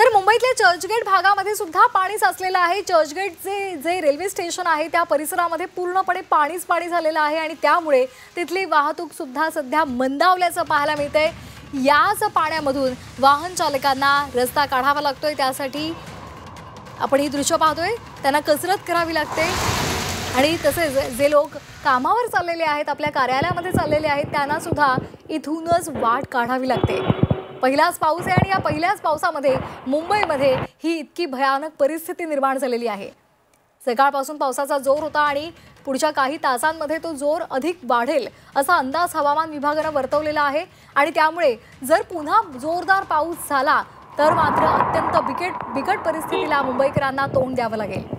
तर मुंबईतल्या चर्चगेट भागामध्ये सुद्धा पाणी साचलेलं आहे। चर्चगेट जे रेल्वे स्टेशन आहे त्या परिसरामध्ये पूर्णपणे पाणी झालेलं आहे आणि त्यामुळे तिथली वाहतूक सुद्धा सध्या मंदावल्याचं पाहायला मिळतंय। याच पाण्यामधून वाहन चालकांना रस्ता काढावा लागतोय। त्यासाठी आपण ही दृश्य पाहतोय, त्यांना कसरत करावी लागते आणि तसेच जे लोक कामावर चाललेले आहेत, आपल्या कार्यालयामध्ये चाललेले आहेत, त्यांना सुद्धा इथूनच वाट काढावी लागते। पहिलाच पाऊस आहे आणि या पहिल्याच पावसामध्ये मुंबईमध्ये ही इतकी भयानक परिस्थिती निर्माण झालेली आहे। सकाळपासून पावसाचा जोर होता आणि पुढच्या काही तासांमध्ये तो जोर अधिक वाढेल असा अंदाज हवामान विभागाने वर्तवलेला आहे आणि त्यामुळे जर पुन्हा जोरदार पाऊस झाला तर मात्र अत्यंत बिकट परिस्थितीला मुंबईकरांना तोंड द्यावं लागेल।